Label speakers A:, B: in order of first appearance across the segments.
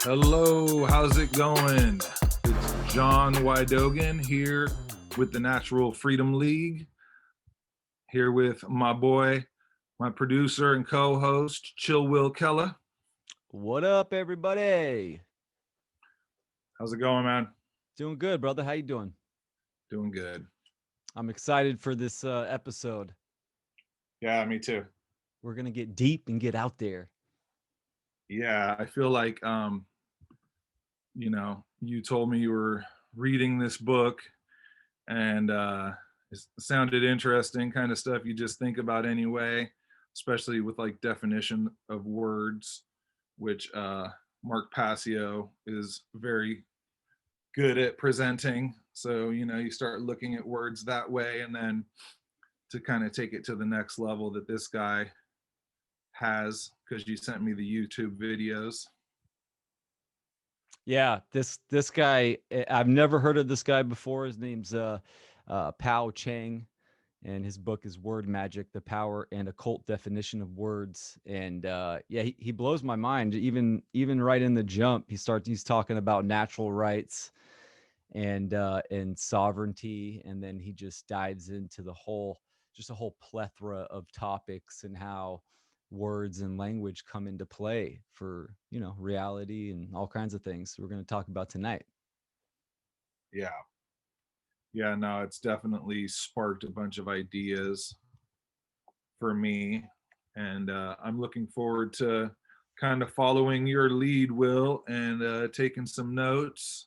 A: Hello, how's it going? It's John Wydogen here with the Natural Freedom League, here with my boy, my producer and co-host, Chill Will Keller.
B: What up, everybody?
A: How's it going, man?
B: Doing good, brother. How you doing?
A: Doing good.
B: I'm excited for this episode.
A: Yeah, me too.
B: We're gonna get deep and get out there.
A: Yeah, I feel like you told me you were reading this book and it sounded interesting, kind of stuff you just think about anyway, especially with like definition of words, which Mark Passio is very good at presenting. So, you start looking at words that way, and then to kind of take it to the next level that this guy has, because you sent me the YouTube videos.
B: Yeah, this guy. I've never heard of this guy before. His name's Pao Chang, and his book is Word Magic: The Power and Occult Definition of Words. And yeah, he blows my mind. Even right in the jump, he's talking about natural rights and sovereignty, and then he just dives into just a whole plethora of topics and how words and language come into play for reality and all kinds of things we're going to talk about tonight.
A: Yeah. Yeah, no, it's definitely sparked a bunch of ideas for me. And I'm looking forward to kind of following your lead, Will, and taking some notes.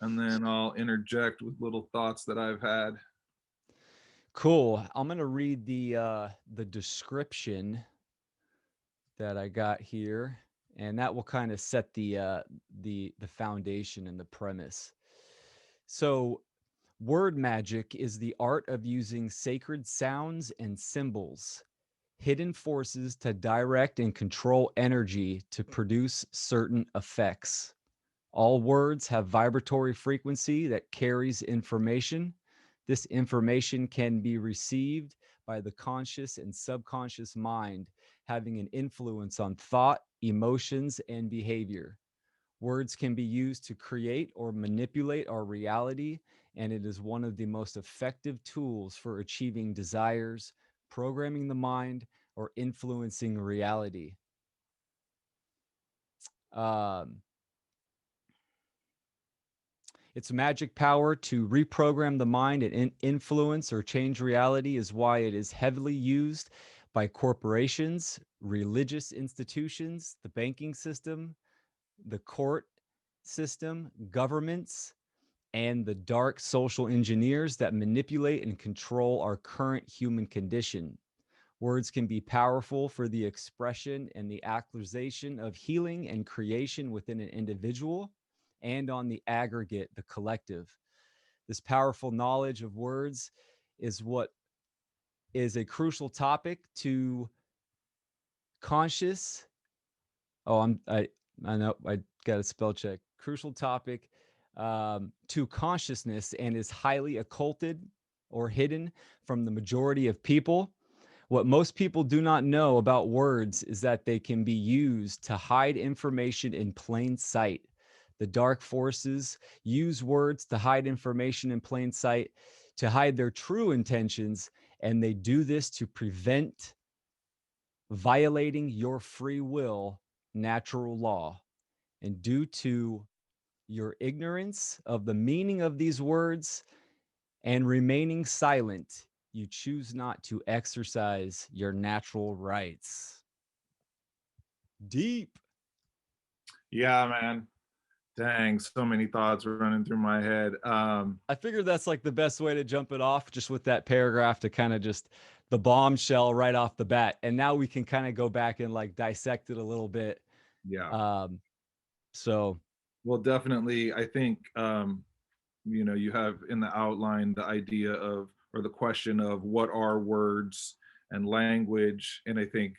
A: And then I'll interject with little thoughts that I've had.
B: Cool. I'm going to read the description that I got here, and that will kind of set the foundation and the premise. So, word magic is the art of using sacred sounds and symbols, hidden forces to direct and control energy to produce certain effects. All words have vibratory frequency that carries information. This information can be received by the conscious and subconscious mind, having an influence on thought, emotions, and behavior. Words can be used to create or manipulate our reality, and it is one of the most effective tools for achieving desires, programming the mind, or influencing reality. Um, its magic power to reprogram the mind and influence or change reality is why it is heavily used by corporations, religious institutions, the banking system, the court system, governments, and the dark social engineers that manipulate and control our current human condition. Words can be powerful for the expression and the actualization of healing and creation within an individual and on the aggregate, the collective. This powerful knowledge of words is what is a crucial topic to conscious. Oh, I know I got a spell check. Crucial topic to consciousness and is highly occulted or hidden from the majority of people. What most people do not know about words is that they can be used to hide information in plain sight. The dark forces use words to hide information in plain sight, to hide their true intentions, and they do this to prevent violating your free will, natural law. And due to your ignorance of the meaning of these words and remaining silent, you choose not to exercise your natural rights. Deep.
A: Yeah, man. Dang, so many thoughts running through my head.
B: I figured that's like the best way to jump it off, just with that paragraph to kind of just the bombshell right off the bat. And now we can kind of go back and like dissect it a little bit.
A: Yeah.
B: Um, so
A: Well, definitely, I think, you have in the outline the idea of, or the question of, what are words and language. And I think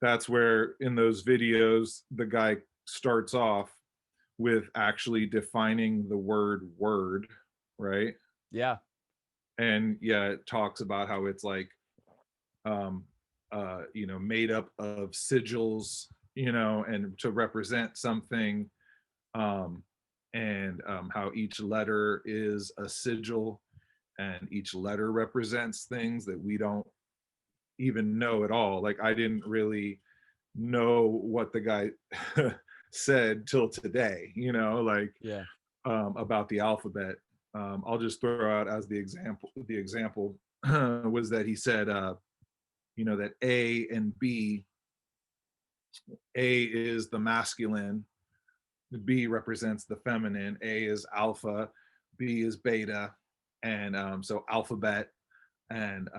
A: that's where in those videos, the guy starts off with actually defining the word, right?
B: yeah,
A: And yeah, it talks about how it's like, um, made up of sigils, and to represent something, um, and how each letter is a sigil, and each letter represents things that we don't even know at all. Like I didn't really know what the guy said till today, like
B: Yeah.
A: about the alphabet. I'll just throw out as the example was that he said, that A and B, A is the masculine, B represents the feminine, A is alpha, B is beta, and so alphabet, and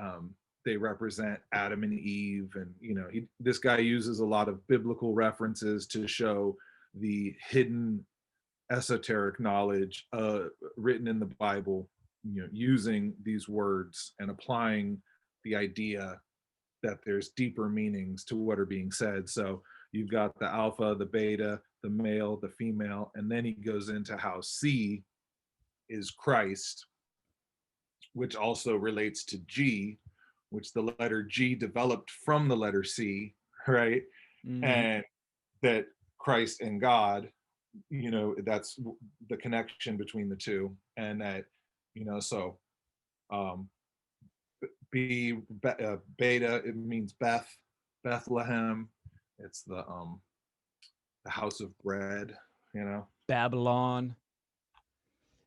A: they represent Adam and Eve, and this guy uses a lot of biblical references to show the hidden esoteric knowledge written in the Bible, using these words and applying the idea that there's deeper meanings to what are being said. So you've got the alpha, the beta, the male, the female, and then he goes into how C is Christ, which also relates to G, which the letter G developed from the letter C, right?
B: Mhm.
A: And that Christ and God, that's the connection between the two. And that, so um, beta, it means Bethlehem. It's the house of bread, you know.
B: Babylon.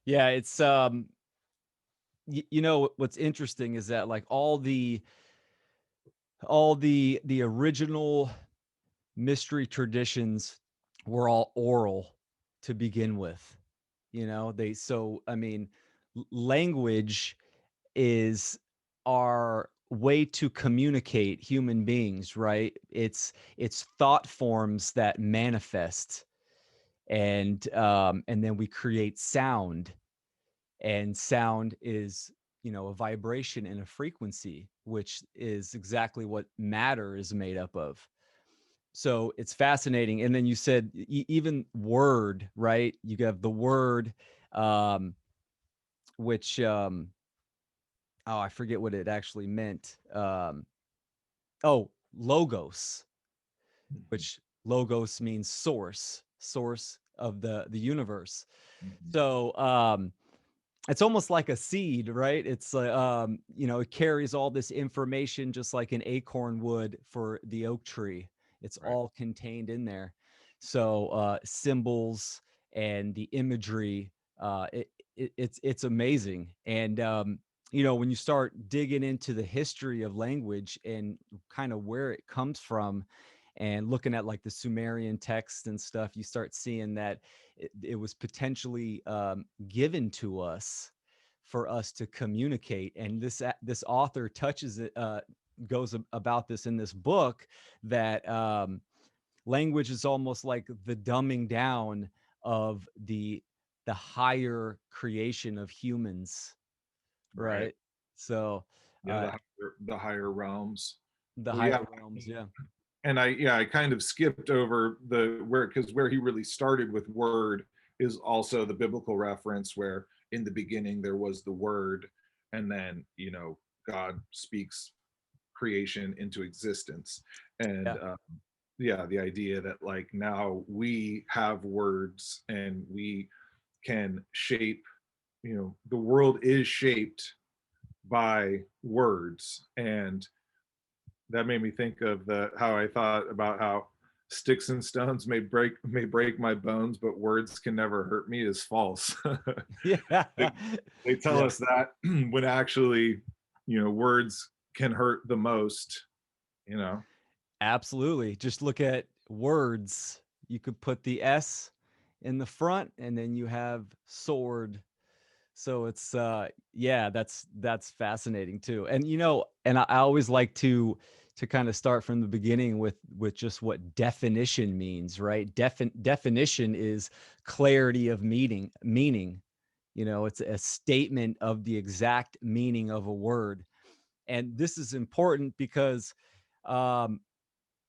B: Yeah, it's what's interesting is that like all the original mystery traditions were all oral to begin with. They so I mean language is our way to communicate human beings, right? It's thought forms that manifest, and then we create sound, and sound is a vibration and a frequency, which is exactly what matter is made up of. So it's fascinating. And then you said even word, right? You have the word, um which oh, I forget what it actually meant. Oh, logos,
A: Mhm,
B: which logos means source of the universe.
A: mhm.
B: So it's almost like a seed, right? It's like it carries all this information just like an acorn would for the oak tree. It's
A: Right.
B: all contained in there. So symbols and the imagery, it's amazing. And when you start digging into the history of language and kind of where it comes from, and looking at like the Sumerian texts and stuff, you start seeing that it was potentially given to us for us to communicate. And this author touches it, goes about this in this book, that language is almost like the dumbing down of the higher creation of humans,
A: Right.
B: right? So
A: Yeah,
B: uh,
A: the higher realms.
B: the
A: Well, yeah,
B: higher realms, yeah.
A: and I kind of skipped over the where because where he really started with word is also the biblical reference where in the beginning there was the word, and then God speaks creation into existence, and
B: Yeah,
A: yeah, the idea that like now we have words and we can shape, the world is shaped by words. And that made me think of the how I thought about how sticks and stones may break my bones, but words can never hurt me is false.
B: yeah,
A: they, they tell
B: yeah.
A: us that when actually, words can hurt the most, you know.
B: Absolutely. Just look at words. You could put the S in the front, and then you have sword. So it's yeah, that's fascinating too. And I always like to kind of start from the beginning with just what definition means, right? Definition is clarity of meaning. It's a statement of the exact meaning of a word. And this is important because um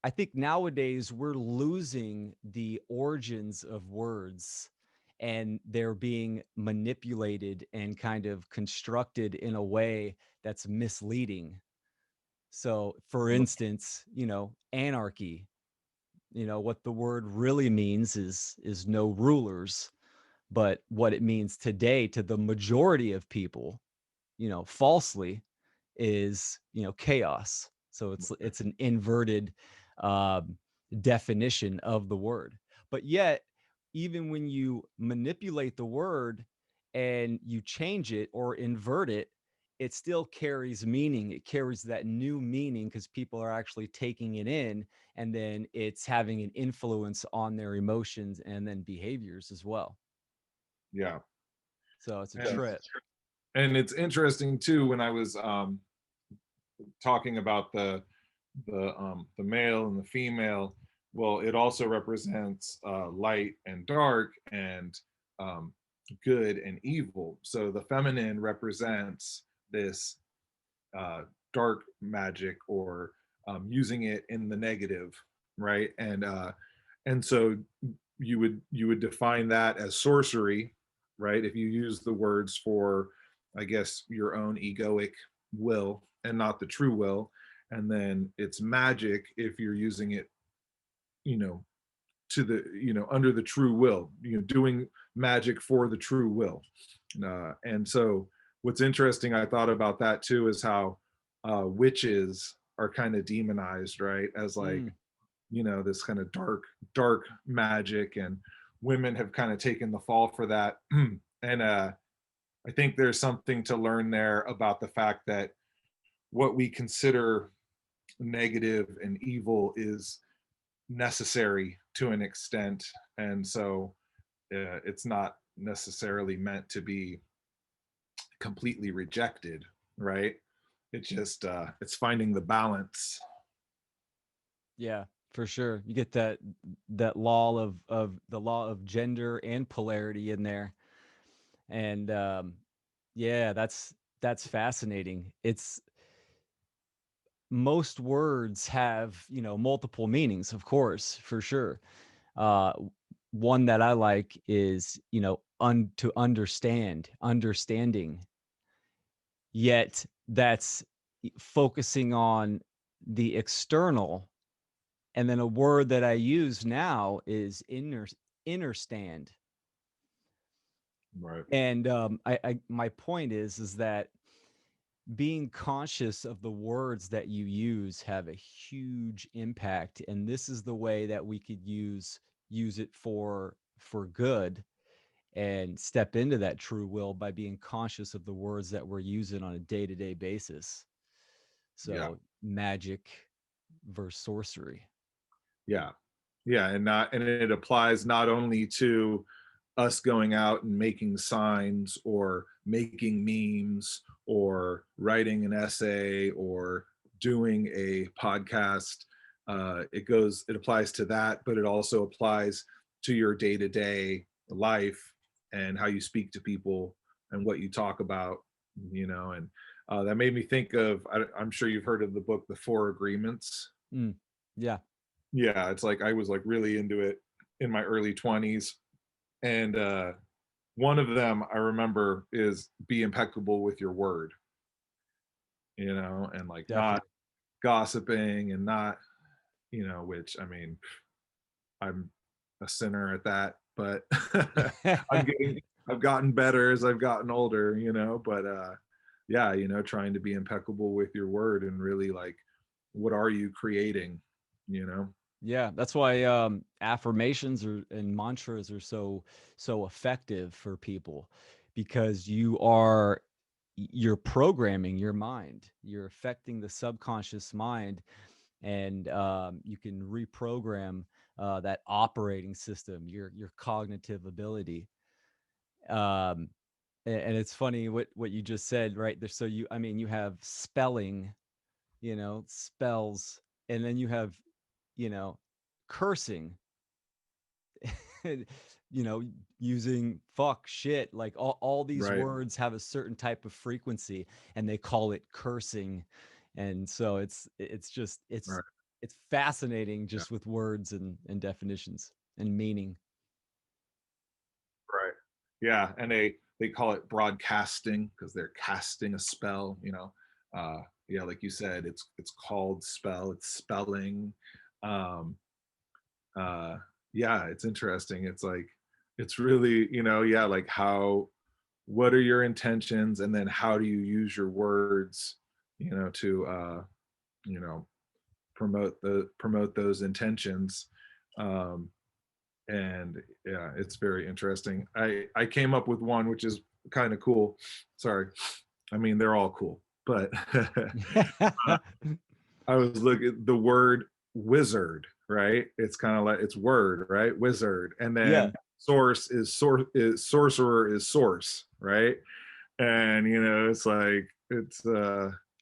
B: I think nowadays we're losing the origins of words, and they're being manipulated and kind of constructed in a way that's misleading. So, for instance, anarchy. What the word really means is no rulers, but what it means today to the majority of people, falsely, is chaos. So it's an inverted um, definition of the word. But yet, even when you manipulate the word and you change it or invert it, it still carries meaning. It carries that new meaning because people are actually taking it in, and then it's having an influence on their emotions and then behaviors as well.
A: Yeah.
B: So it's a
A: And
B: trip.
A: and it's interesting too when I was talking about the male and the female. Well, it also represents light and dark, and um, good and evil. So the feminine represents this uh, dark magic, or using it in the negative, right? And so you would define that as sorcery, right? If you use the words for, I guess, your own egoic will and not the true will. And then it's magic if you're using it, you know, to the, under the true will, doing magic for the true will. And so what's interesting, I thought about that too, is how witches are kind of demonized, right? As like,
B: Mm,
A: this kind of dark magic, and women have kind of taken the fall for that. And I think there's something to learn there about the fact that what we consider negative and evil is necessary to an extent. And so it's not necessarily meant to be completely rejected, right? It's finding the balance.
B: yeah, for sure. You get that law of the law of gender and polarity in there. And yeah, that's fascinating. It's most words have, multiple meanings, of course, for sure. Uh One that I like is, to understand, understanding. Yet that's focusing on the external. And then a word that I use now is inner stand.
A: Right.
B: And I my point is that being conscious of the words that you use have a huge impact, and this is the way that we could use it for good and step into that true will by being conscious of the words that we're using on a day-to-day basis.
A: Yeah.
B: So magic versus sorcery.
A: Yeah. Yeah. And it applies not only to us going out and making signs, or making memes, or writing an essay, or doing a podcast. It applies to that, but it also applies to your day-to-day life, and how you speak to people, and what you talk about, and that made me think of, I'm sure you've heard of the book, The Four Agreements.
B: Mm, yeah,
A: Yeah, it's like I was like really into it in my early 20s. And one of them I remember is be impeccable with your word, and like not
B: definitely.
A: gossiping, and not, which, I mean, I'm a sinner at that, but I'm getting I've gotten better as I've gotten older, but yeah, trying to be impeccable with your word, and really like, what are you creating, you know?
B: Yeah, that's why affirmations and mantras are so effective for people, because you're programming your mind. You're affecting the subconscious mind, and you can reprogram that operating system, your cognitive ability. Um, and it's funny what you just said, right there. So I mean, you have spelling, spells, and then you have, you know, cursing, you know, using fuck, shit, like all these
A: Right.
B: words have a certain type of frequency, and they call it cursing. And so it's just
A: Right.
B: it's fascinating
A: Yeah.
B: just with words and definitions and meaning.
A: Right. Yeah, and they call it broadcasting because they're casting a spell. Yeah, like you said, it's called spell. It's spelling. Um, uh yeah, it's interesting. It's like it's really, yeah, like how what are your intentions, and then how do you use your words, to you know promote those intentions. um and yeah, it's very interesting. I came up with one which is kind of cool. Sorry, I mean they're all cool, but I was looking at the word wizard, right? It's kind of like it's word, right? Wizard. And
B: Yeah,
A: then source is sorcerer is source, right? And it's like it's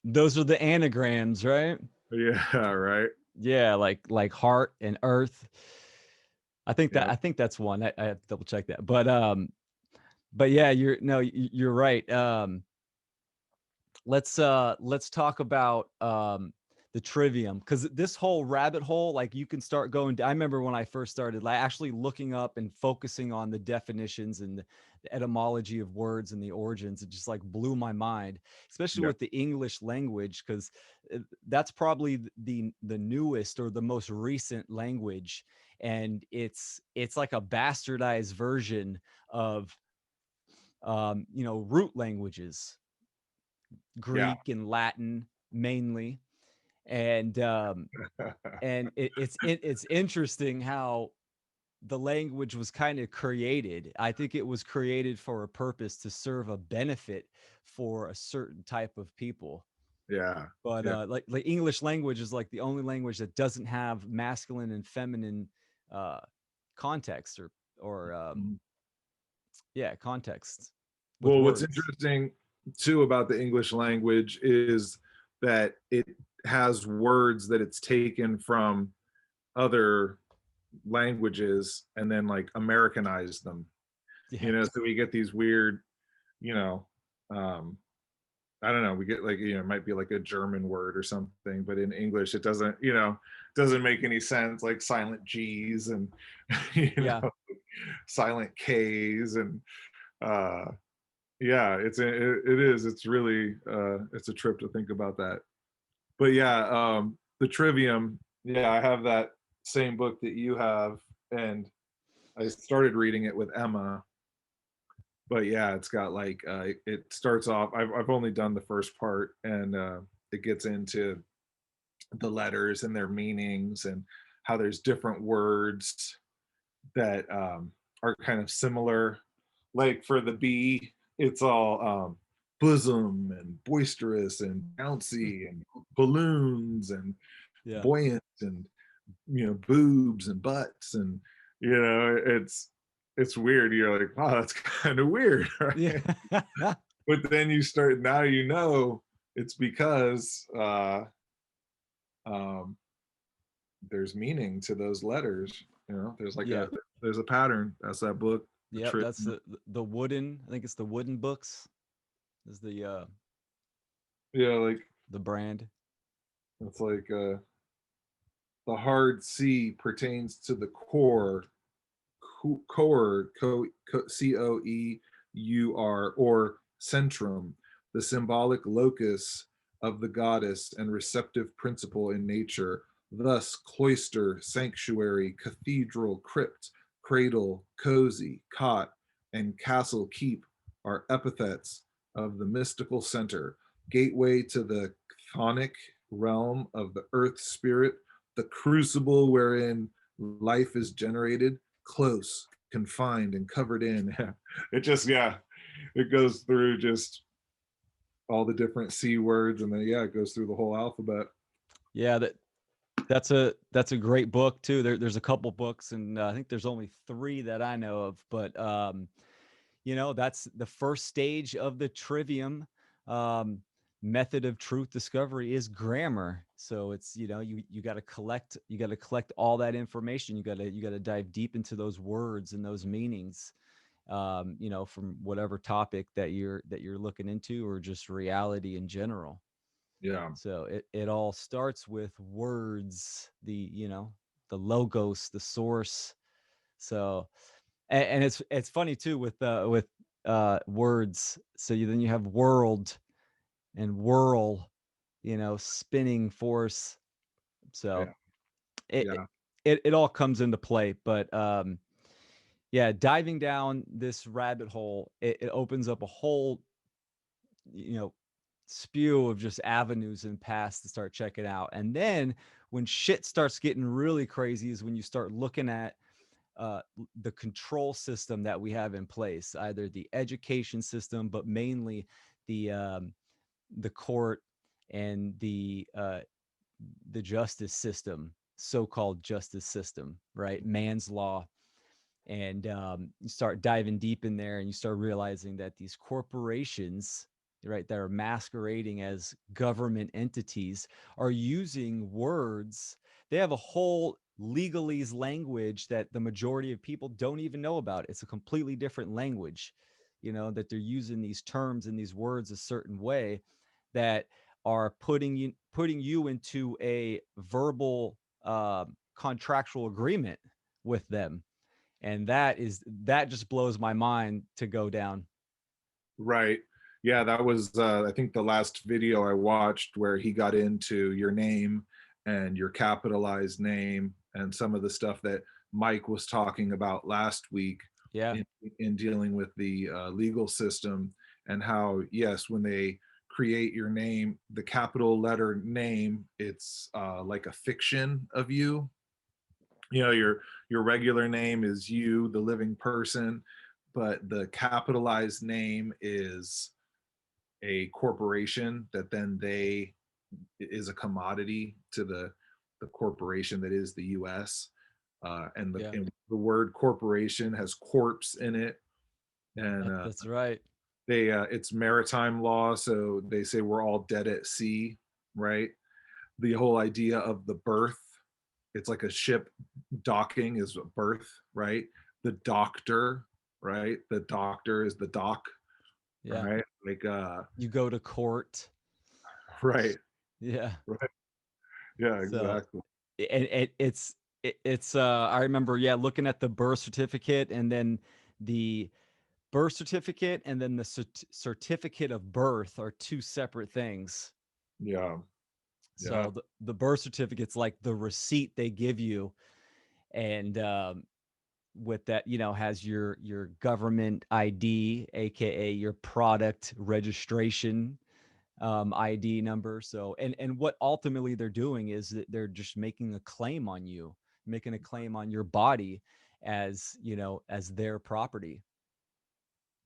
B: those are the anagrams, right?
A: yeah, right.
B: Yeah, like heart and earth.
A: Yep.
B: I think that's one. I have to double check that. But yeah, you're no, you're right. Let's talk about the trivium, because this whole rabbit hole, like you can start going. I remember when I first started, like actually looking up and focusing on the definitions and the etymology of words and the origins. It just like blew my mind, especially
A: Yep.
B: with the English language, because that's probably the newest or the most recent language, and it's like a bastardized version of root languages,
A: Yeah.
B: Greek and Latin mainly. And it's interesting how the language was kind of created. I think it was created for a purpose to serve a benefit for a certain type of people.
A: Yeah.
B: But
A: Yeah.
B: like English language is like the only language that doesn't have masculine and feminine uh context or
A: Mhm.
B: yeah, context with
A: Well, what's
B: words.
A: interesting too about the English language is that it has words that it's taken from other languages and then like Americanized them.
B: Yeah.
A: So we get these weird, you know, um, I don't know, we get like, it might be like a German word or something, but in English it doesn't make any sense, like silent G's and you
B: Yeah.
A: know, silent K's and uh yeah, it is. It's really it's a trip to think about that. But yeah, the trivium, yeah, I have that same book that you have, and I started reading it with Emma. But yeah, it's got like it starts off. I've only done the first part, and it gets into the letters and their meanings, and how there's different words that are kind of similar. Like for the B, it's all bosom and boisterous and bouncy and balloons and
B: Yeah.
A: buoyant and boobs and butts, and it's weird. You're like, wow, that's kind of weird,
B: Yeah.
A: right? But then you start, now it's because um there's meaning to those letters. There's like
B: Yeah.
A: there's a pattern. That's that book, the
B: Yep,
A: trick.
B: that's the wooden, I think it's the wooden books is
A: Yeah, like
B: the brand.
A: it's like the hard C pertains to the core, Coeur, or centrum, the symbolic locus of the goddess and receptive principle in nature. Thus, cloister, sanctuary, cathedral, crypt, cradle, cozy, cot, and castle keep are epithets of the mystical center, gateway to the chthonic realm of the earth spirit, the crucible wherein life is generated, close, confined, and covered in. It just, yeah, it goes through just all the different C words, and then yeah, it goes through the whole alphabet.
B: Yeah, that's a great book too. There's a couple books, and I think there's only 3 that I know of, but that's the first stage of the trivium um, method of truth discovery is grammar. So it's, you got to collect all that information. You got to dive deep into those words and those meanings, from whatever topic that you're looking into, or just reality in general.
A: Yeah,
B: So it all starts with words, the logos, the source. So and it's funny too with words. So then you have world and whirl, spinning force. So
A: yeah,
B: it
A: yeah,
B: it all comes into play. But yeah, diving down this rabbit hole, it opens up a whole, you know, spew of just avenues and paths to start checking out. And then when shit starts getting really crazy is when you start looking at the control system that we have in place, either the education system, but mainly the court and the justice system, so-called justice system, right? Man's law. And you start diving deep in there and you start realizing that these corporations, right, that are masquerading as government entities are using words. They have a whole legalese language that the majority of people don't even know about. It's a completely different language, that they're using these terms and these words a certain way that are putting you into a verbal contractual agreement with them. And that just blows my mind to go down.
A: Right. Yeah, that was I think the last video I watched where he got into your name and your capitalized name and some of the stuff that Mike was talking about last week
B: Yeah.
A: in, in dealing with the legal system, and how, yes, when they create your name, the capital letter name, it's like a fiction of you. Your regular name is you, the living person, but the capitalized name is a corporation that then they is a commodity to the corporation that is the US.
B: Yeah.
A: And the word corporation has corpse in it, and
B: That's right.
A: they it's maritime law, so they say we're all dead at sea, right? The whole idea of the berth, it's like a ship docking is a berth, right? The doctor, right? The doctor is the dock,
B: Yeah.
A: right? Like
B: You go to court.
A: right,
B: Yeah.
A: right. Yeah,
B: So
A: exactly.
B: it's I remember, yeah, looking at the birth certificate, and then the birth certificate and then the certificate of birth are two separate things.
A: Yeah, yeah,
B: So the birth certificate's like the receipt they give you, and with that, has your government ID, aka your product registration ID number. So, and what ultimately they're doing is that they're just making a claim on you, making a claim on your body as as their property.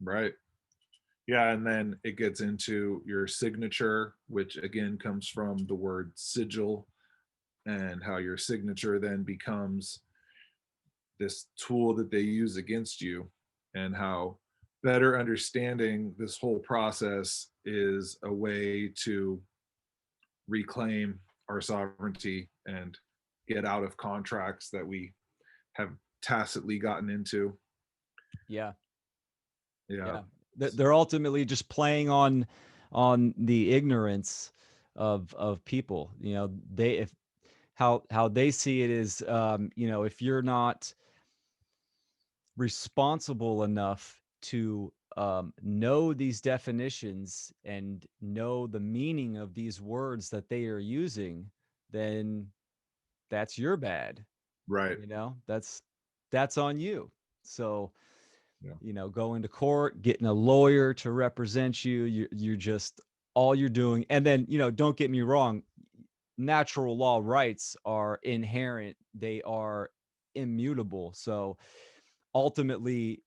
A: right. Yeah, and then it gets into your signature, which again comes from the word sigil, and how your signature then becomes this tool that they use against you, and how better understanding this whole process is a way to reclaim our sovereignty and get out of contracts that we have tacitly gotten into.
B: Yeah.
A: Yeah,
B: Yeah. They're ultimately just playing on the ignorance of people. They if how they see it is, if you're not responsible enough to know these definitions and know the meaning of these words that they are using, then that's your bad.
A: right.
B: That's on you. So,
A: Yeah,
B: going to court, getting a lawyer to represent you, you're just, all you're doing. And then, don't get me wrong, natural law rights are inherent, they are immutable. So ultimately,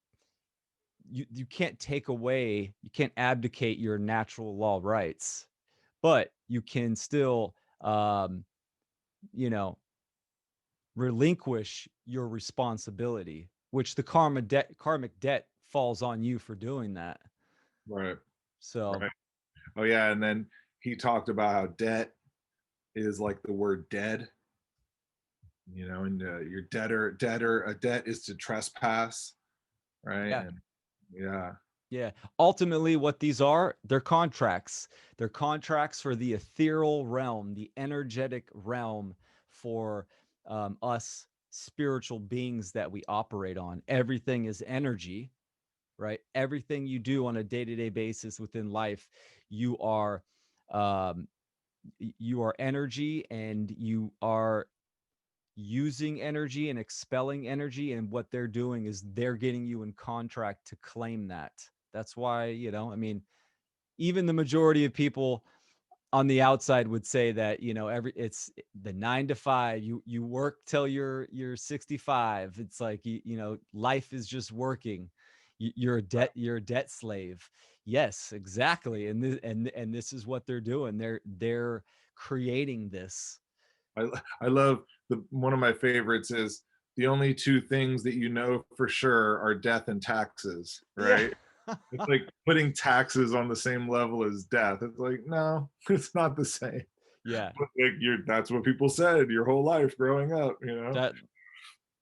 B: you can't take away, you can't abdicate your natural law rights, but you can still you know relinquish your responsibility, which the karmic debt falls on you for doing that.
A: right,
B: So
A: right. Oh yeah, and then he talked about how debt is like the word dead, and your debtor, a debt is to trespass, right?
B: yeah.
A: And yeah,
B: Yeah. Ultimately, what these are, they're contracts. They're contracts for the ethereal realm, the energetic realm, for us spiritual beings that we operate on. Everything is energy, right? Everything you do on a day-to-day basis within life, you are um, you are energy, and you are using energy and expelling energy, and what they're doing is they're getting you in contract to claim that. That's why, I mean, even the majority of people on the outside would say that, it's the 9 to 5. You work till you're 65. It's like, life is just working. You're a debt slave. Yes, exactly. And this is what they're doing. They're creating this.
A: I love one of my favorites is the only two things that you know for sure are death and taxes,
B: Yeah.
A: right? It's like putting taxes on the same level as death. It's like, no, it's not the same.
B: Yeah.
A: But like that's what people said your whole life growing up,
B: That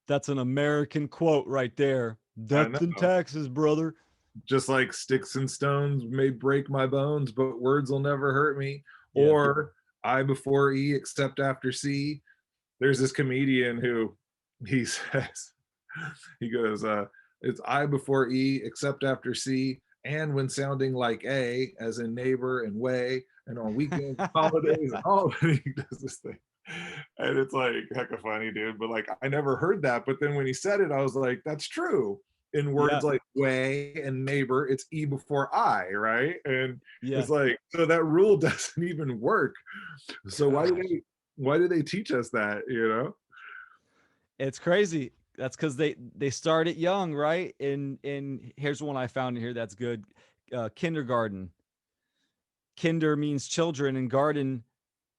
B: that's an American quote right there.
A: I
B: Death and
A: know.
B: taxes, brother.
A: Just like sticks and stones may break my bones, but words will never hurt me.
B: Yeah.
A: Or I before E except after C. There's this comedian who he says, he goes, it's I before E except after C, and when sounding like A, as in neighbor and way, and on weekends, holidays, and all. He does this thing. And it's like heck of funny, dude. But like I never heard that. But then when he said it, I was like, that's true. In words
B: Yeah.
A: like way and neighbor, it's E before I, right? And
B: Yeah.
A: it's like, so that rule doesn't even work. So
B: Gosh.
A: why do they teach us that,
B: It's crazy. That's because they start it young, right? And here's one I found in here that's good. Kindergarten. Kinder means children, and garden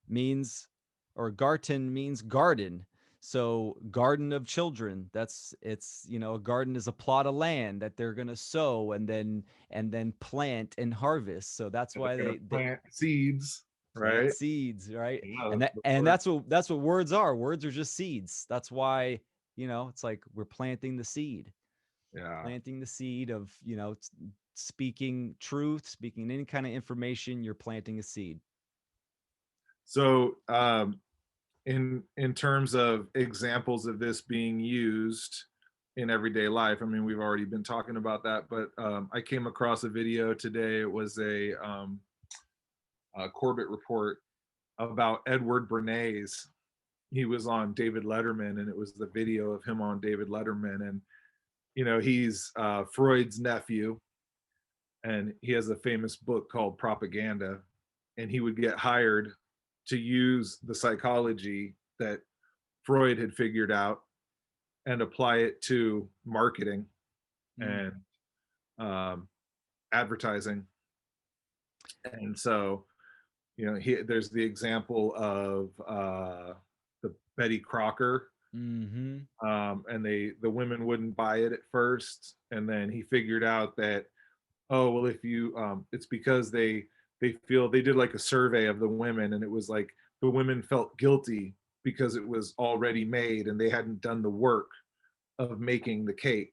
B: means, or garten means garden. So garden of children. A garden is a plot of land that they're gonna sow and then plant and harvest. So that's
A: And
B: why
A: they're gonna
B: they
A: plant seeds,
B: plant
A: right?
B: seeds, right?
A: Yeah,
B: And that
A: the
B: and
A: word.
B: that's what words are. Words are just seeds. That's why, it's like we're
A: Yeah.
B: planting the seed of, speaking truth, speaking any kind of information. You're planting a seed.
A: So, in terms of examples of this being used in everyday life, I mean, we've already been talking about that, but I came across a video today. It was a Corbett report about Edward Bernays. He was on David Letterman, and it was the video of him on David Letterman, and he's Freud's nephew, and he has a famous book called Propaganda, and he would get hired to use the psychology that Freud had figured out and apply it to marketing
B: Mm.
A: and um, advertising. And so, there's the example of the Betty Crocker,
B: Mm-hmm.
A: and the women wouldn't buy it at first, and then he figured out that, oh well, if you it's because they feel, they did like a survey of the women, and it was like the women felt guilty because it was already made and they hadn't done the work of making the cake.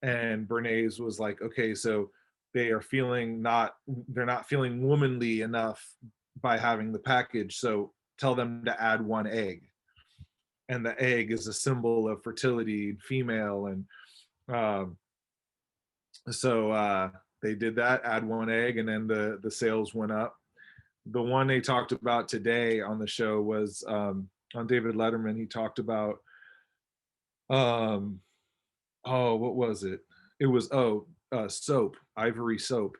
A: And Bernays was like, okay, so they're not feeling womanly enough by having the package, so tell them to add one egg, and the egg is a symbol of fertility, female. And um, so they did that, add one egg, and then the sales went up. The one they talked about today on the show was on David Letterman. He talked about um, oh, what was it? It was soap, ivory soap,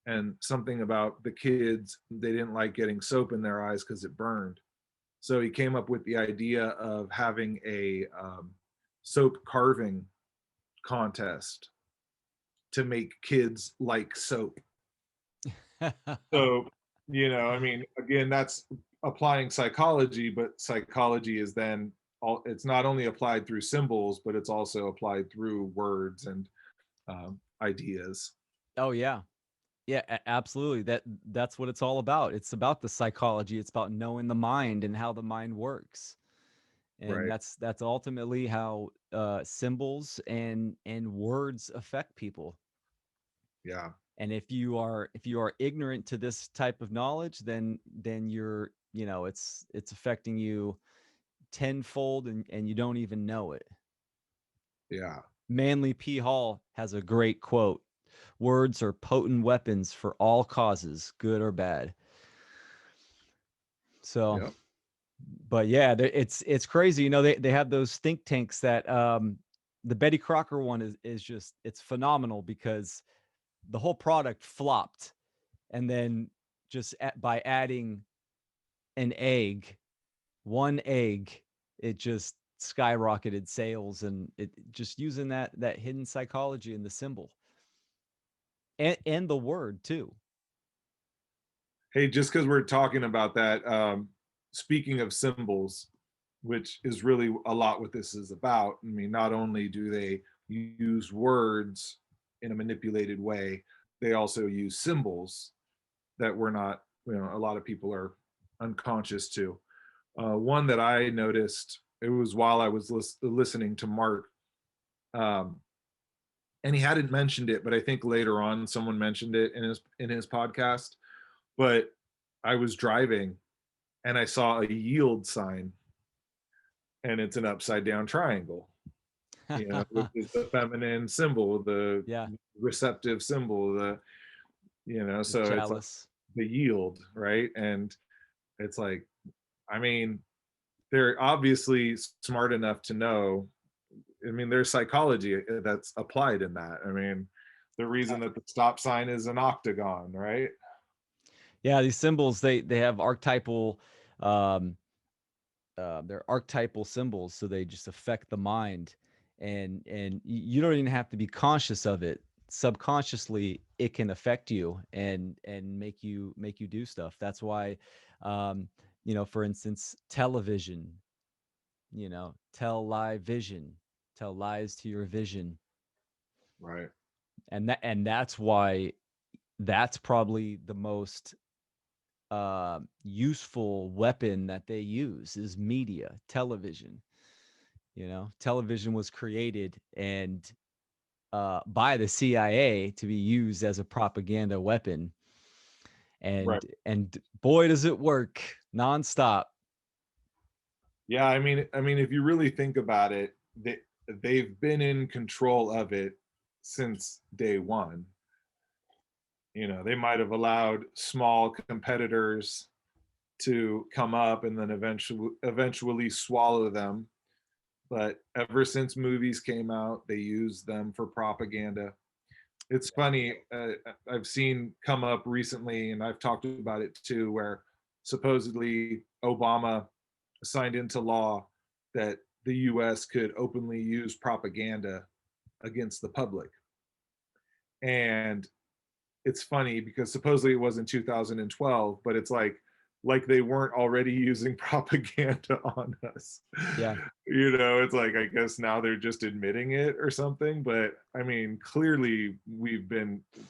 A: and something about the kids, they didn't like getting soap in their eyes because it burned. So he came up with the idea of having a soap carving contest to make kids like soap. So, I mean, again, that's applying psychology, but psychology is then it's not only applied through symbols, but it's also applied through words and ideas.
B: Oh yeah. Yeah, absolutely. That's what it's all about. It's about the psychology. It's about knowing the mind and how the mind works. And
A: Right.
B: that's ultimately how symbols and words affect people.
A: Yeah.
B: And if you are ignorant to this type of knowledge, then you're, it's affecting you tenfold, and you don't even know it.
A: Yeah.
B: Manly P. Hall has a great quote: "Words are potent weapons for all causes, good or bad." So
A: Yep.
B: But yeah, it's crazy. You know, they have those think tanks that the Betty Crocker one is just it's phenomenal because the whole product flopped, and then by adding an egg, one egg, it just skyrocketed sales, and it just using that hidden psychology in the symbol and the word too.
A: Hey, just because we're talking about that, speaking of symbols, which is really a lot what this is about. I mean, not only do they use words in a manipulated way, they also use symbols that we're not, a lot of people are unconscious to. One that I noticed, it was while I was listening to Mark, um, and he hadn't mentioned it, but I think later on someone mentioned it in his podcast. But I was driving and I saw a yield sign, and it's an upside down triangle, which is the feminine symbol, the
B: Yeah,
A: receptive symbol,
B: the
A: so it's like
B: chalice.
A: the yield, right? And it's like, I mean, they're obviously smart enough to know. I mean, there's psychology that's applied in that. I mean, the
B: Uh,
A: reason that the stop sign is an octagon, right?
B: yeah, these symbols they have archetypal um they're archetypal symbols, so they just affect the mind, and you don't even have to be conscious of it. Subconsciously it can affect you and make you do stuff. That's why um for instance, television, tell live vision, tell lies to your vision.
A: Right.
B: And that's why that's probably the most useful weapon that they use is media, television. Television was created and by the CIA to be used as a propaganda weapon,
A: Right.
B: and boy does it work nonstop.
A: Yeah, I mean, if you really think about it, they've been in control of it since day one. They might have allowed small competitors to come up and then eventually swallow them. But ever since movies came out, they used them for propaganda. It's funny, I've seen come up recently, and I've talked about it too, where supposedly Obama signed into law that the US could openly use propaganda against the public. And it's funny because supposedly it was in 2012, but it's like they weren't already using propaganda on us.
B: Yeah.
A: It's like, I guess now they're just admitting it or something, but I mean, clearly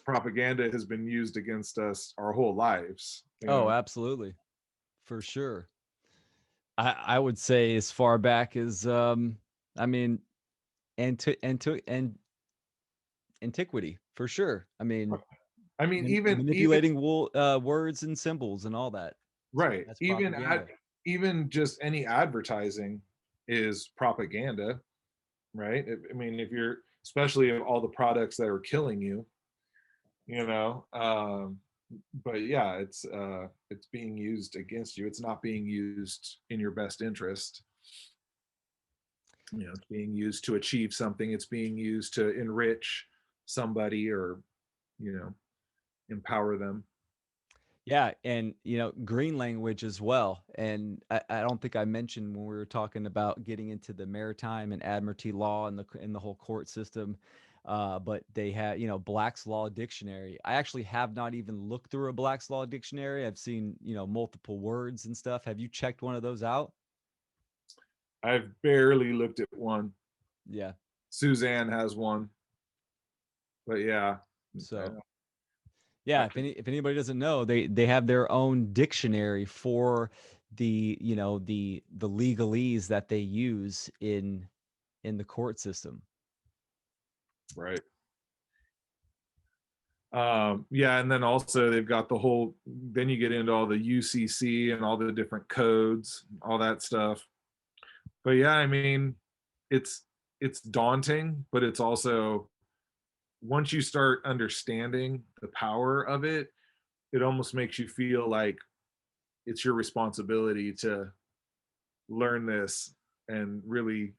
A: propaganda has been used against us our whole lives.
B: Oh, absolutely. For sure. I would say as far back as I mean, and antiquity, for sure. I mean,
A: I mean, even
B: manipulating words and symbols and all that.
A: right,
B: That's propaganda.
A: even just any advertising is propaganda, right? I mean, if you're, especially all the products that are killing you, you know but yeah, it's being used against you. It's not being used in your best interest. It's being used to achieve something. It's being used to enrich somebody, or you know empower them.
B: Yeah, and green language as well. And I don't think I mentioned when we were talking about getting into the maritime and admiralty law and the whole court system. But they had, Black's Law Dictionary. I actually have not even looked through a Black's Law Dictionary. I've seen, multiple words and stuff. Have you checked one of those out?
A: I've barely looked at one.
B: Yeah.
A: Suzanne has one, but yeah, I
B: So
A: know.
B: yeah,
A: I
B: if
A: can.
B: anybody doesn't know, they have their own dictionary for the legalese that they use in the court system.
A: Right. Yeah, and then also they've got the whole, then you get into all the UCC and all the different codes, all that stuff. But yeah, I mean, it's it's daunting, but it's also, once you start understanding the power of it, it almost makes you feel like it's your responsibility to learn this and really,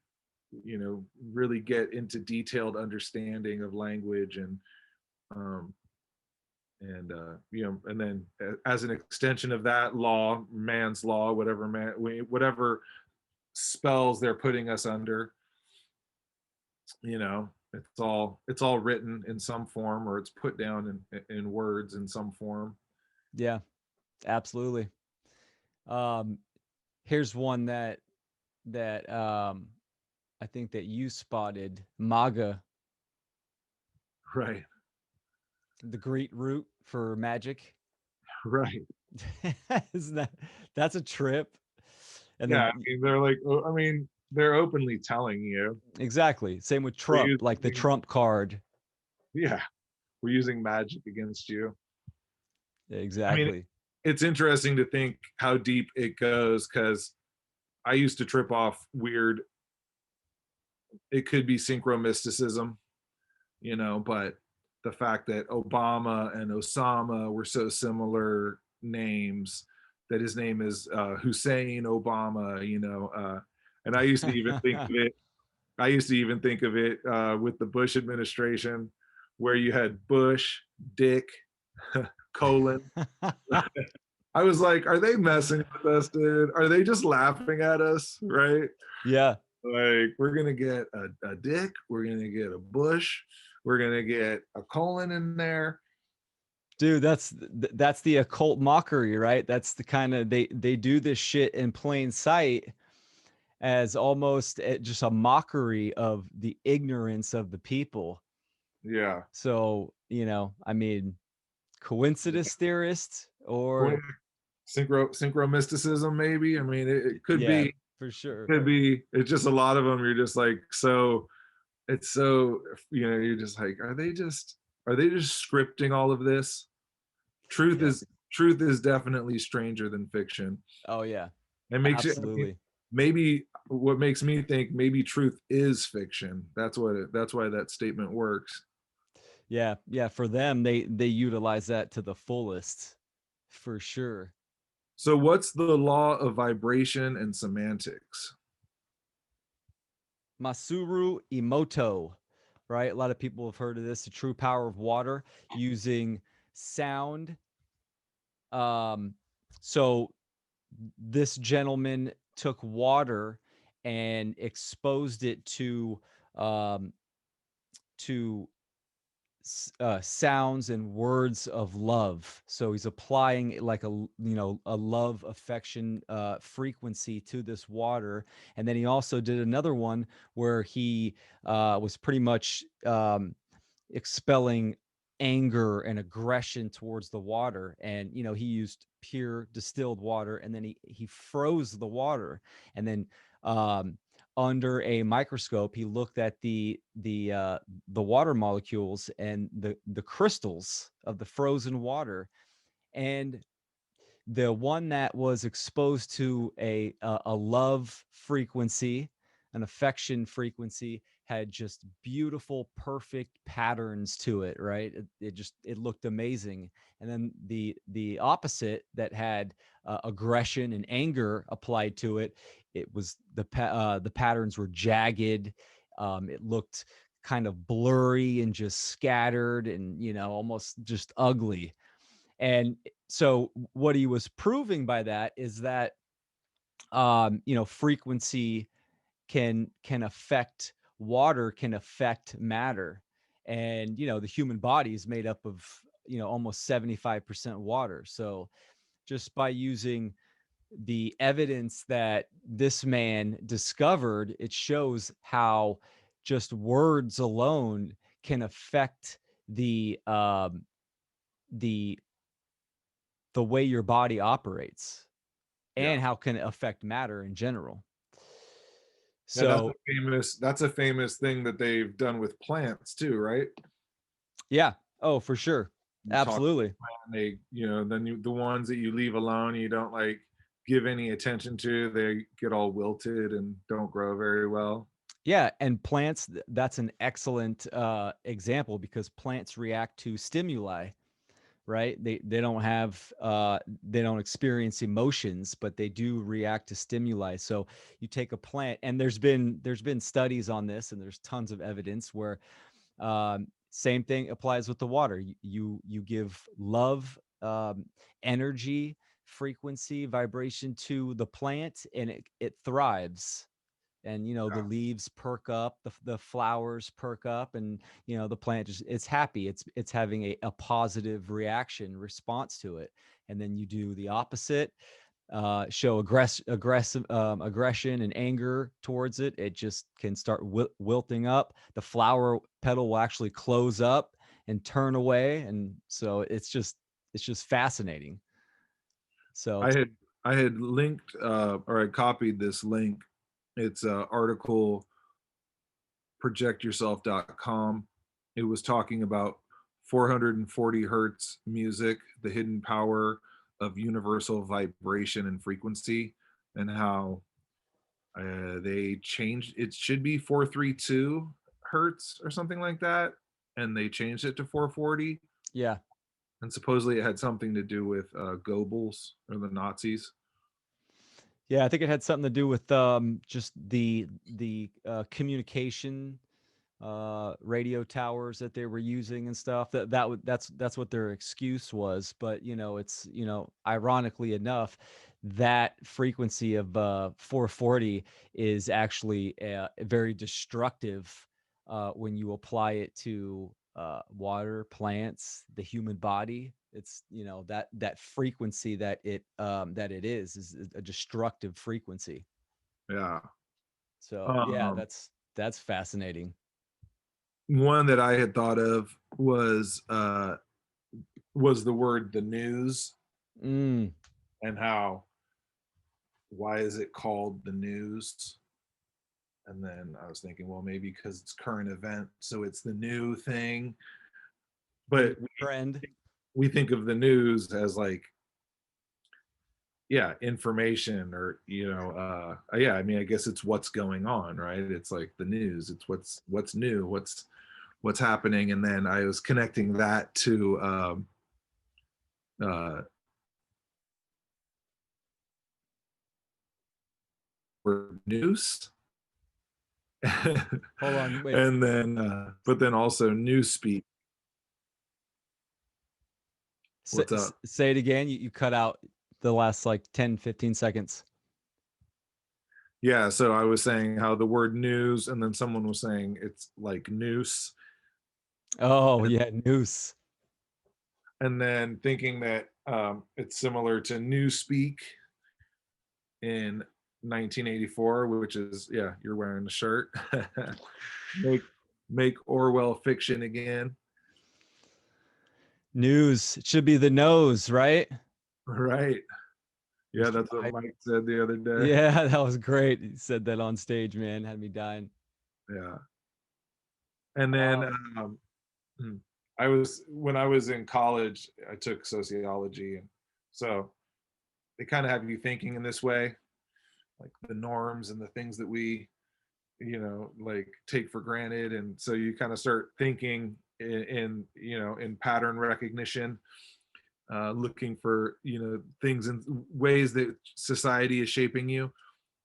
A: really get into detailed understanding of language um, and then as an extension of that law, man's law, whatever spells they're putting us under, it's all written in some form, or it's put down in words in some form.
B: Yeah, absolutely. Um, here's one that I think that you spotted, MAGA,
A: Right.
B: the Greek root for magic.
A: Right.
B: Isn't that's a trip? And
A: Yeah,
B: then
A: I mean, they're like, I mean, they're openly telling you
B: exactly, same with
A: we're
B: Trump, like the
A: using,
B: Trump card.
A: yeah, we're using magic against you. I mean,
B: Exactly.
A: it's interesting to think how deep it goes, because I used to trip off weird. It could be synchromysticism, but the fact that Obama and Osama were so similar names, that his name is Hussein Obama, and I used to even think of it. I used to even think of it with the Bush administration, where you had Bush, Dick, colon. I was like, are they messing with us, dude? Are they just laughing at us? Right?
B: Yeah.
A: Like, we're gonna get a Dick, we're gonna get a Bush, we're gonna get a colon in there.
B: Dude, that's the occult mockery, right? That's the kind of they do this shit in plain sight as almost just a mockery of the ignorance of the people.
A: Yeah.
B: So, I mean, coincidence theorists or
A: Synchro mysticism, maybe. I mean, it could
B: yeah,
A: be,
B: for sure.
A: could be. It's just a lot of them. You're just like, so it's so, you're just like, are they just scripting all of this? Truth
B: Yeah.
A: is truth is definitely stranger than fiction.
B: Oh yeah.
A: It makes you, I mean,
B: Absolutely.
A: maybe what makes me think maybe truth is fiction. That's why that statement works.
B: Yeah. Yeah, for them they utilize that to the fullest. For sure.
A: So what's the law of vibration and semantics?
B: Masuru Emoto, right? A lot of people have heard of this, the true power of water using sound. Um, so this gentleman took water and exposed it um, to sounds and words of love. So he's applying like a love affection frequency to this water, and then he also did another one where he was pretty much expelling anger and aggression towards the water, and he used pure distilled water, and then he froze the water, and then um under a microscope he looked at the water molecules and the crystals of the frozen water, and the one that was exposed to a love frequency, an affection frequency, had just beautiful, perfect patterns to it. Right? It looked amazing. And then the opposite that had aggression and anger applied to it, it was the patterns were jagged. It looked kind of blurry and just scattered and almost just ugly. And so what he was proving by that is that frequency can affect water, can affect matter. And the human body is made up of almost 75% water. So just by using the evidence that this man discovered, it shows how just words alone can affect the the way your body operates
A: Yeah.
B: and how can it affect matter in general.
A: Yeah, that's a
B: So,
A: famous thing that they've done with plants too, right?
B: yeah. Oh, for sure.
A: You talk to
B: Absolutely.
A: a plant, the ones that you leave alone, you don't like give any attention to, they get all wilted and don't grow very well.
B: Yeah, and plants, that's an excellent example because plants react to stimuli, right? They don't have they don't experience emotions, but they do react to stimuli. So you take a plant, and there's been studies on this, and there's tons of evidence where same thing applies with the water. You give love, energy, frequency, vibration to the plant, and it thrives. And the leaves perk up, the flowers perk up, and the plant just it's happy. It's having a positive reaction response to it. And then you do the opposite, show aggressive aggression and anger towards it. It just can start wilting up. The flower petal will actually close up and turn away, and so it's just fascinating. So
A: I had I had linked or I copied this link. It's a article projectyourself.com. It was talking about 440 hertz music, the hidden power of universal vibration and frequency, and how they changed it. Should be 432 hertz or something like that, and they changed it to 440.
B: yeah.
A: And supposedly it had something to do with Goebbels or the Nazis.
B: Yeah, I think it had something to do with just the communication radio towers that they were using and stuff. That's what their excuse was. But it's ironically enough, that frequency of 440 is actually very destructive when you apply it to water, plants, the human body. It's that frequency that it is a destructive frequency.
A: Yeah.
B: So yeah,
A: Um,
B: that's fascinating.
A: one that I had thought of was the word the news,
B: Mm.
A: and how why is it called the news? And then I was thinking, well, maybe because it's current event, so it's the new thing.
B: The new
A: But
B: trend.
A: we think of the news as like, yeah, information, or yeah, I mean, I guess it's what's going on, right? It's like the news. It's what's new, what's happening. And then I was connecting that to uh for news.
B: Hold on, wait.
A: And then but then also newspeak. What's up?
B: Say it again. You cut out the last like 10, 15 seconds.
A: Yeah, so I was saying how the word news, and then someone was saying it's like noose,
B: Oh,
A: and,
B: yeah, noose.
A: and then thinking that it's similar to newspeak in 1984, which is, yeah, you're wearing the shirt. make make Orwell fiction again.
B: News. It should be the nose, right?
A: Right. Yeah,
B: Mr.
A: that's what
B: Biden.
A: Mike said the other day.
B: Yeah, that was great. He said that on stage, man. Had me dying.
A: Yeah. And then
B: Um,
A: hmm, I was when I was in college, I took sociology, and so they kind of have you thinking in this way, like the norms and the things that we, like take for granted. And so you kind of start thinking in pattern recognition, looking for things and ways that society is shaping you.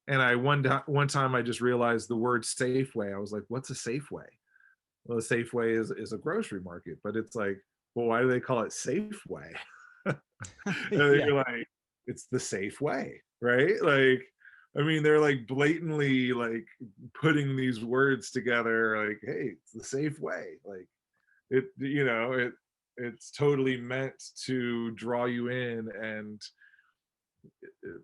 A: And one time I just realized the word Safeway. I was like, what's a Safeway? Well, a Safeway is a grocery market, but it's like, well, why do they call it Safeway? And then
B: yeah,
A: you're like, it's the safe way, right? Like, I mean, they're like blatantly like putting these words together, like, hey, it's the safe way. Like it's totally meant to draw you in and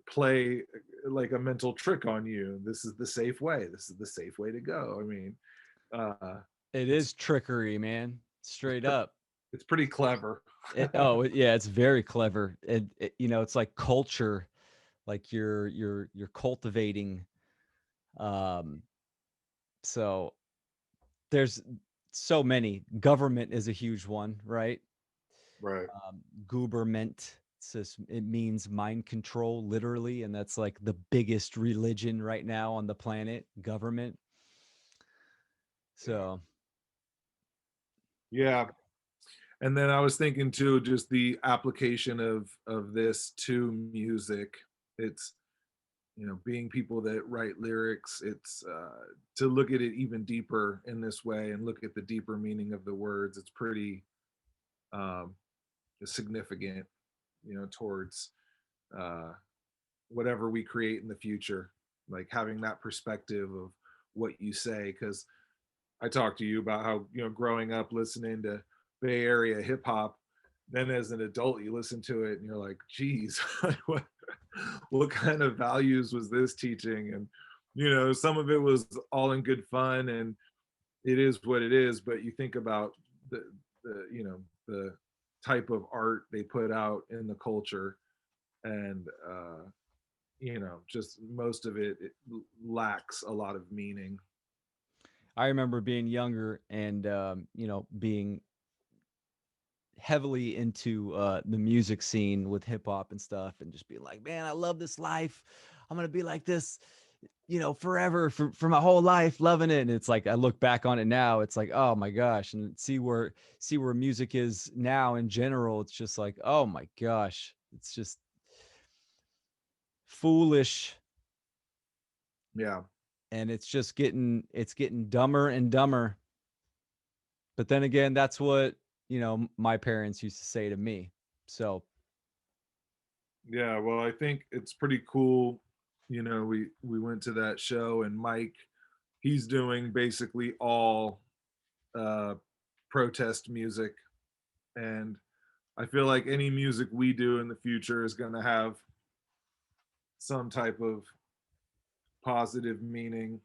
A: play like a mental trick on you. This is the safe way. This is the safe way to go. I mean, uh,
B: it
A: it's
B: is trickery, man.
A: it's
B: Straight up.
A: it's pretty clever.
B: Yeah, it's very clever. It's like culture, like you're cultivating. Um, so there's so many. Government is a huge one, right?
A: Right.
B: Gooberment says it means mind control, literally, and that's like the biggest religion right now on the planet, government.
A: Yeah.
B: So
A: Yeah. And then I was thinking too, just the application of this to music. It's, you know, being people that write lyrics, it's to look at it even deeper in this way and look at the deeper meaning of the words. It's pretty um, significant, you know, towards uh, whatever we create in the future. Like having that perspective of what you say, because I talked to you about how, you know, growing up listening to Bay Area hip hop, then as an adult you listen to it and you're like, geez, what kind of values was this teaching? And you know, some of it was all in good fun and it is what it is, but you think about the you know, the type of art they put out in the culture, and you know, just most of it, lacks a lot of meaning.
B: I remember being younger and you know, being heavily into the music scene with hip hop and stuff, and just being like, man, I love this life. I'm gonna be like this, you know, forever for my whole life, loving it. And it's like I look back on it now, it's like, oh my gosh, and see where music is now in general. It's just like, oh my gosh, it's just foolish,
A: Yeah.
B: and it's getting dumber and dumber. But then again, that's what, you know, my parents used to say to me. So
A: Yeah, well, I think it's pretty cool. You know, we went to that show and Mike, he's doing basically all uh protest music, and I feel like any music we do in the future is going to have some type of positive meaning,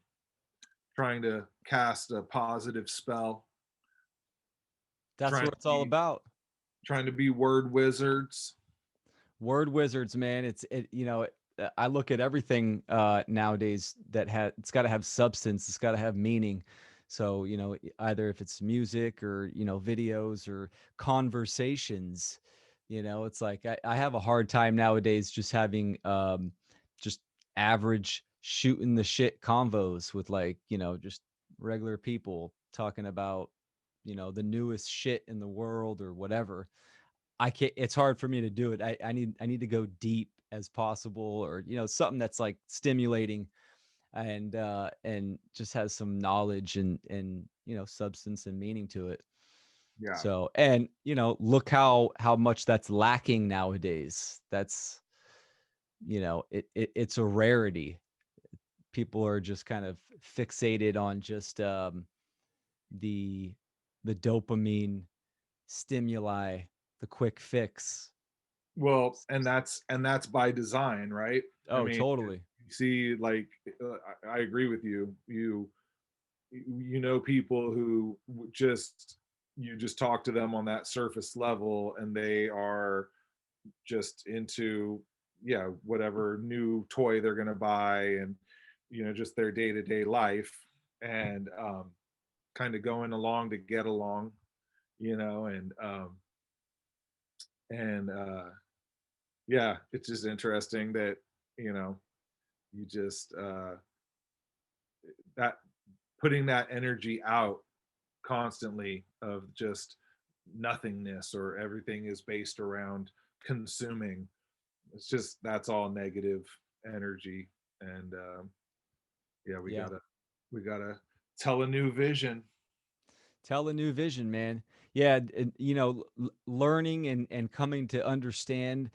A: trying to cast a positive spell,
B: that's
A: trying
B: what
A: to
B: it's all
A: be
B: about.
A: trying to be word wizards.
B: Word wizards, man. You know, I look at everything nowadays that it's got to have substance, it's got to have meaning. So, you know, either if it's music or, you know, videos or conversations, you know, it's like I have a hard time nowadays just having just average shooting the shit convos with, like, you know, just regular people talking about, you know, the newest shit in the world or whatever. I can't, it's hard for me to do it. I need to go deep as possible, or, you know, something that's like stimulating and just has some knowledge and, you know, substance and meaning to it.
A: Yeah.
B: So, and, you know, look how much that's lacking nowadays. That's, you know, it's a rarity. People are just kind of fixated on just the the dopamine stimuli, the quick fix.
A: Well, and that's by design, right? I
B: Oh,
A: mean,
B: totally.
A: you see, like, I agree with you. You know, people who just, you just talk to them on that surface level and they are just into, yeah, whatever new toy they're going to buy, and you know, just their day-to-day life, and kind of going along to get along, you know, and yeah, it's just interesting that, you know, you just that putting that energy out constantly of just nothingness, or everything is based around consuming. It's just, that's all negative energy. And yeah,
B: Yeah.
A: we gotta tell a new vision.
B: Tell a new vision, man. Yeah, and, you know, learning and coming to understand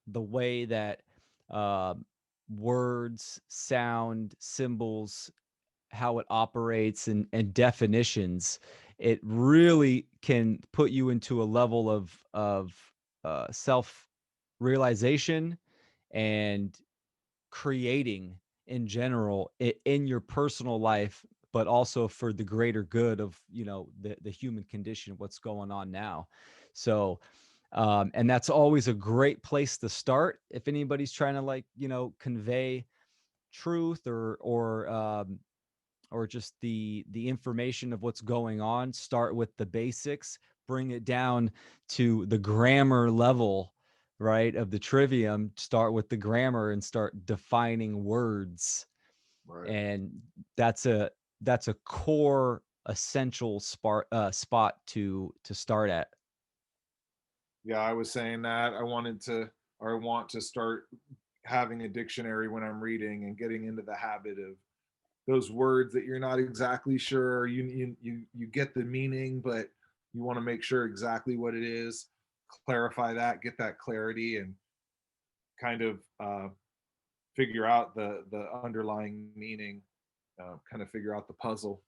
B: the way that uh, words, sound, symbols, how it operates, and definitions, it really can put you into a level of self realization and creating in general in your personal life, but also for the greater good of, you know, the human condition, what's going on now. So and that's always a great place to start if anybody's trying to, like, you know, convey truth or just the information of what's going on. Start with the basics, bring it down to the grammar level, right, of the trivium. Start with the grammar and start defining words.
A: Right.
B: And that's a core essential spot to start at.
A: Yeah, I was saying that I wanted to, or I want to start having a dictionary when I'm reading and getting into the habit of those words that you're not exactly sure. You get the meaning, but you want to make sure exactly what it is. Clarify that, get that clarity, and kind of figure out the underlying meaning. Kind of figure out the puzzle.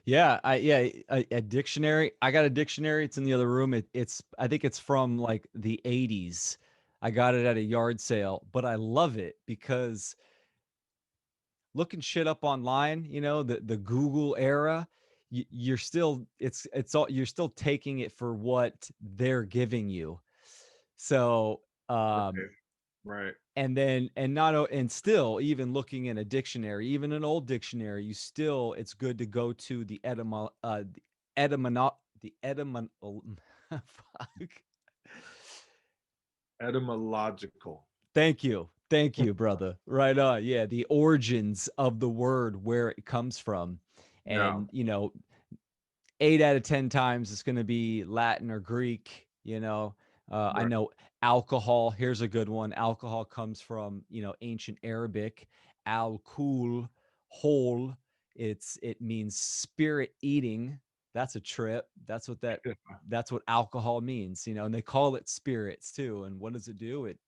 B: Yeah, a dictionary. I got a dictionary. It's in the other room. It's I think it's from like the 80s. I got it at a yard sale, but I love it because looking shit up online, the Google era, you're still it's all you're still taking it for what they're giving you. So,
A: Right. Right.
B: and then and not o- and still even looking in a dictionary, even an old dictionary, you still it's good to go to the etymono the etymon fuck.
A: Etymological.
B: Thank you. Thank you, brother. Right on. Yeah, the origins of the word, where it comes from.
A: Yeah.
B: And, 8 out of 10 times it's going to be Latin or Greek. I
A: Right.
B: know alcohol, here's a good one. Alcohol comes from, ancient Arabic, al-kul, whole. It means spirit eating. That's a trip. That's what alcohol means, and they call it spirits too. And what does it do? It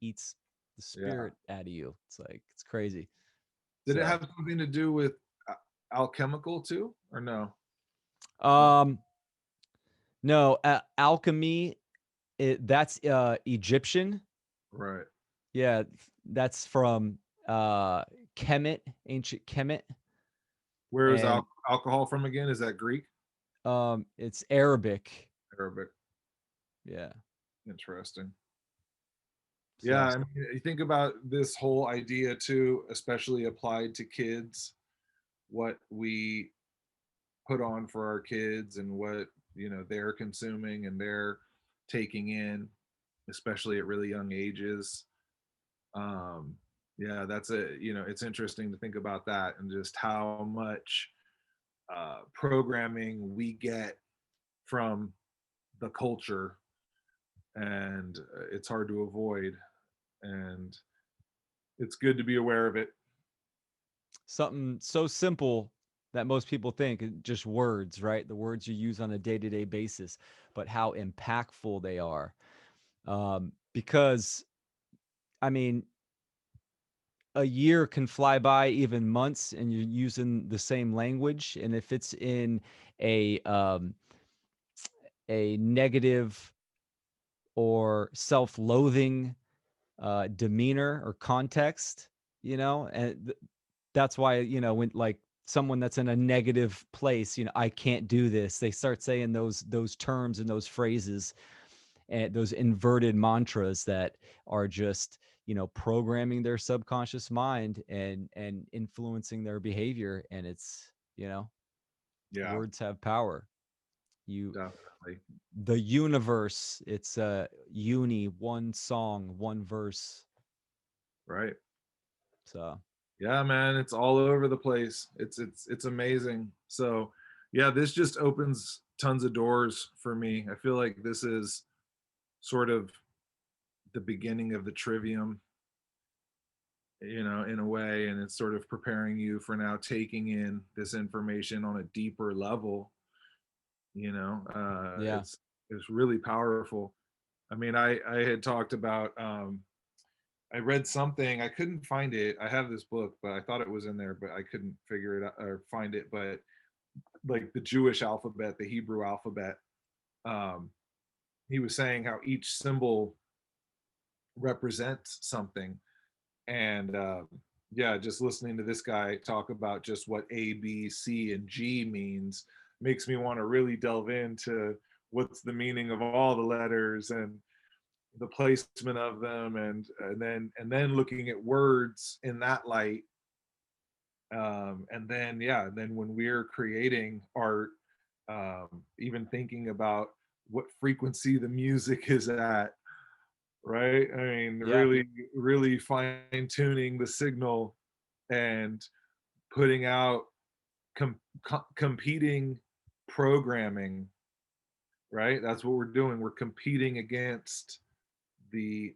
B: eats the
A: Yeah.
B: spirit out of you. It's like it's crazy.
A: Did it
B: So,
A: have something to do with alchemical too, or no? No.
B: um, no, alchemy. That's Egyptian.
A: Right.
B: Yeah, that's from Kemet, ancient Kemet,
A: Where is
B: and
A: alcohol from again? Is that Greek?
B: it's Arabic.
A: Arabic.
B: Yeah.
A: Interesting. Yeah,
B: So
A: I mean, you think about this whole idea too, especially applied to kids, what we put on for our kids and what, they're consuming and they're taking in, especially at really young ages. Um, yeah, it's interesting to think about that and just how much programming we get from the culture, and it's hard to avoid, and it's good to be aware of it.
B: something so simple that most people think just words, right? The words you use on a day-to-day basis, but how impactful they are. Because I mean, a year can fly by, even months, and you're using the same language. And if it's in a a negative or self-loathing demeanor or context, and that's why, when like someone that's in a negative place, I can't do this, they start saying those terms and those phrases and those inverted mantras that are just, programming their subconscious mind and influencing their behavior. And it's,
A: Yeah,
B: words have power. You
A: definitely.
B: The universe, it's a one song, one verse.
A: Right.
B: So
A: Yeah, man, it's all over the place. It's amazing. So, yeah, this just opens tons of doors for me. I feel like this is sort of the beginning of the trivium, in a way, and it's sort of preparing you for now taking in this information on a deeper level. You know,
B: yeah.
A: it's really powerful. I mean, I had talked about I read something. I couldn't find it. I have this book, but I thought it was in there, but I couldn't figure it out or find it. But like the Jewish alphabet, the Hebrew alphabet, um, he was saying how each symbol represents something. And yeah, just listening to this guy talk about just what A, B, C, and G means makes me want to really delve into what's the meaning of all the letters and the placement of them, and then looking at words in that light, and then yeah, then when we're creating art, even thinking about what frequency the music is at, right? I mean,
B: Yeah.
A: really fine tuning the signal and putting out competing programming right? That's what we're doing. We're competing against the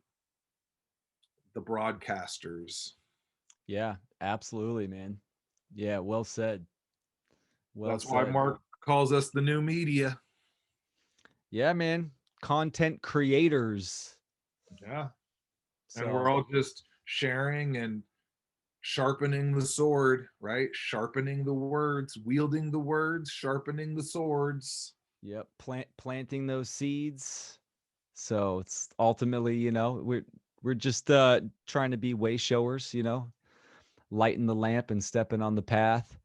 A: broadcasters.
B: Yeah, absolutely, man. Yeah, well said. Well
A: That's why
B: said.
A: Mark calls us the new media.
B: Yeah, man. Content creators.
A: Yeah. And we're
B: So,
A: all just sharing and sharpening the sword, right? Sharpening the words, wielding the words, sharpening the swords.
B: yep, planting those seeds. So it's ultimately, we're just trying to be way showers, lighting the lamp and stepping on the path,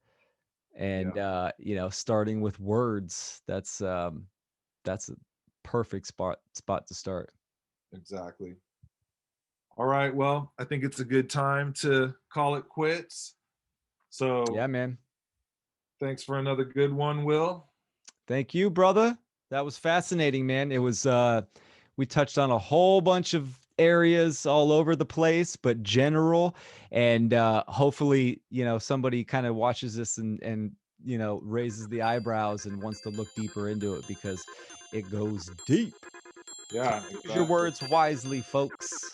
A: Yeah,
B: and starting with words. That's a perfect spot to start.
A: exactly. All right. Well, I think it's a good time to call it quits. So
B: Yeah, man.
A: thanks for another good one, Will.
B: Thank you, brother. That was fascinating, man. It was we touched on a whole bunch of areas all over the place, but general, and hopefully, somebody kind of watches this and raises the eyebrows and wants to look deeper into it because it goes deep.
A: Yeah,
B: Use your
A: exactly.
B: words wisely, folks.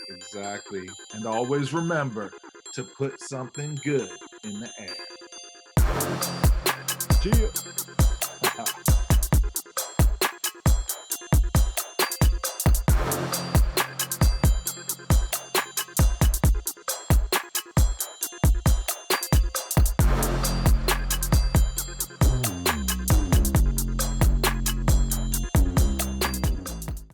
A: Exactly. And always remember to put something good in the air.
B: See ya.